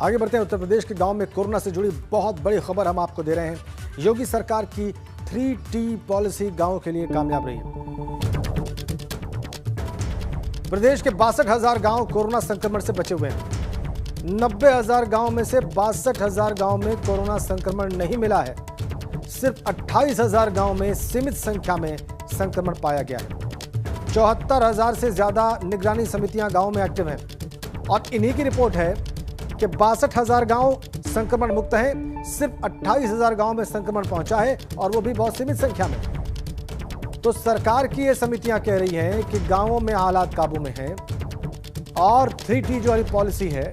आगे बढ़ते हैं। उत्तर प्रदेश के गांव में कोरोना से जुड़ी बहुत बड़ी खबर हम आपको दे रहे हैं। योगी सरकार की 3T पॉलिसी गांवों के लिए कामयाब रही है। प्रदेश के 62,000 गांव कोरोना संक्रमण से बचे हुए हैं। 90,000 गांव में से 62,000 गांव में कोरोना संक्रमण नहीं मिला है। सिर्फ 28,000 गांव में सीमित संख्या में संक्रमण पाया गया है। 74,000 से ज्यादा निगरानी समितियां गांव में एक्टिव हैं और इन्हीं की रिपोर्ट है कि 62,000 गांव संक्रमण मुक्त हैं। सिर्फ 28,000 गांव में संक्रमण पहुंचा है और वो भी बहुत सीमित संख्या में। तो सरकार की ये समितियां कह रही हैं कि गांवों में हालात काबू में हैं और 3T जो पॉलिसी है,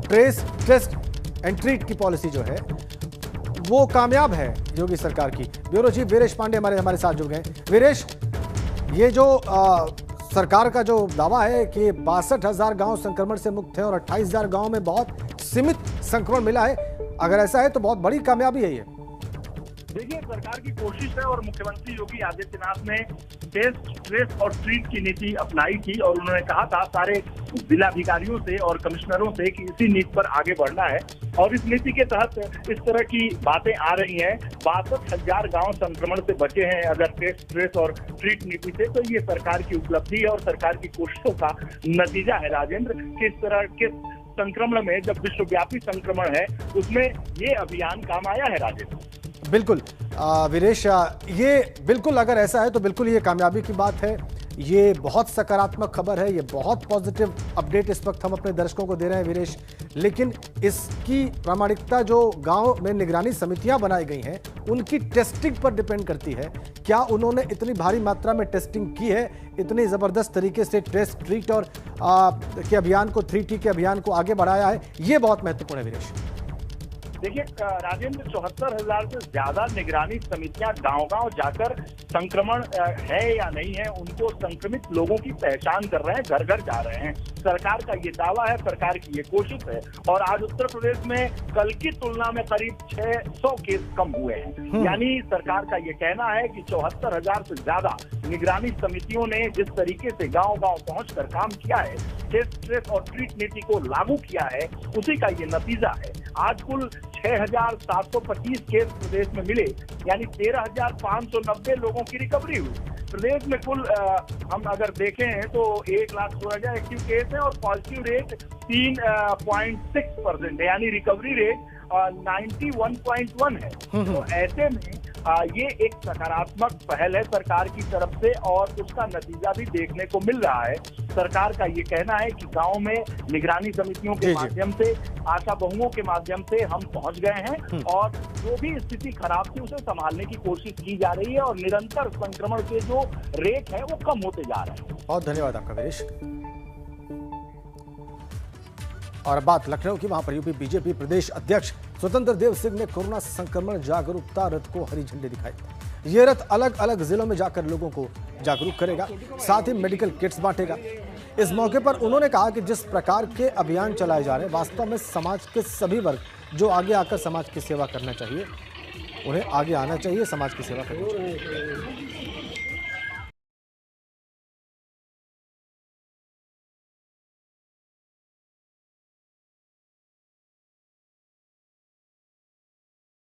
ट्रेस, टेस्ट एंड ट्रीट की पॉलिसी जो है वो कामयाब है योगी सरकार की। ब्यूरो चीफ वीरेश पांडे हमारे साथ जुड़ गए। वीरेश, ये जो सरकार का जो दावा है कि 62,000 गांव संक्रमण से मुक्त हैं और 28,000 गांव में बहुत सीमित संक्रमण मिला है, अगर ऐसा है तो बहुत बड़ी कामयाबी है ये। देखिए, सरकार की कोशिश है और मुख्यमंत्री योगी आदित्यनाथ ने टेस्ट, ट्रेस और ट्रीट की नीति अपनाई थी और उन्होंने कहा था सारे जिलाधिकारियों से और कमिश्नरों से कि इसी नीति पर आगे बढ़ना है। और इस नीति के तहत इस तरह की बातें आ रही हैं। 62,000 गांव संक्रमण से बचे हैं अगर टेस्ट, ट्रेस और ट्रीट नीति से, तो ये सरकार की उपलब्धि है और सरकार की कोशिशों का नतीजा है राजेंद्र। किस तरह के संक्रमण में, जब विश्वव्यापी संक्रमण है, उसमें ये अभियान काम आया है राजेंद्र। बिल्कुल वीरेश, ये बिल्कुल अगर ऐसा है तो बिल्कुल ये कामयाबी की बात है। ये बहुत सकारात्मक खबर है, ये बहुत पॉजिटिव अपडेट इस वक्त हम अपने दर्शकों को दे रहे हैं वीरेश। लेकिन इसकी प्रामाणिकता जो गांव में निगरानी समितियां बनाई गई हैं उनकी टेस्टिंग पर डिपेंड करती है। क्या उन्होंने इतनी भारी मात्रा में टेस्टिंग की है, इतनी ज़बरदस्त तरीके से टेस्ट, ट्रीट और के अभियान को, 3T के अभियान को आगे बढ़ाया है, ये बहुत महत्वपूर्ण है वीरेश। देखिए राजेंद्र, 74,000 से ज्यादा निगरानी समितियां गांव-गांव जाकर संक्रमण है या नहीं है उनको संक्रमित लोगों की पहचान कर रहे हैं, घर घर जा रहे हैं। सरकार का ये दावा है, सरकार की ये कोशिश है और आज उत्तर प्रदेश में कल की तुलना में करीब 600 केस कम हुए हैं। यानी सरकार का ये कहना है कि 74,000 से ज्यादा निगरानी समितियों ने जिस तरीके से गांव-गांव पहुंचकर काम किया है, टेस्ट, ट्रेस और ट्रीट नीति को लागू किया है, उसी का ये नतीजा है। आज कुल 6,725 केस प्रदेश में मिले, यानी 13,590 लोगों की रिकवरी हुई। प्रदेश में कुल हम अगर देखें तो 1,16,000 एक्टिव केस है और पॉजिटिव रेट 3.6% है, यानी रिकवरी रेट 91.1 है। तो ऐसे में ये एक सकारात्मक पहल है सरकार की तरफ से और उसका नतीजा भी देखने को मिल रहा है। सरकार का ये कहना है कि गांव में निगरानी समितियों के माध्यम से, आशा बहुओं के माध्यम से हम पहुंच गए हैं और जो भी स्थिति खराब थी उसे संभालने की कोशिश की जा रही है और निरंतर संक्रमण के जो रेट है वो कम होते जा रहे हैं। बहुत धन्यवाद आपका वीरेश। और अब बात लखनऊ की, वहां पर यूपी बीजेपी प्रदेश अध्यक्ष स्वतंत्र देव सिंह ने कोरोना संक्रमण जागरूकता रथ को हरी झंडी दिखाई। ये रथ अलग अलग जिलों में जाकर लोगों को जागरूक करेगा, साथ ही मेडिकल किट्स बांटेगा। इस मौके पर उन्होंने कहा कि जिस प्रकार के अभियान चलाए जा रहे हैं, वास्तव में समाज के सभी वर्ग जो आगे आकर समाज की सेवा करना चाहिए, उन्हें आगे आना चाहिए, समाज की सेवा करनी चाहिए।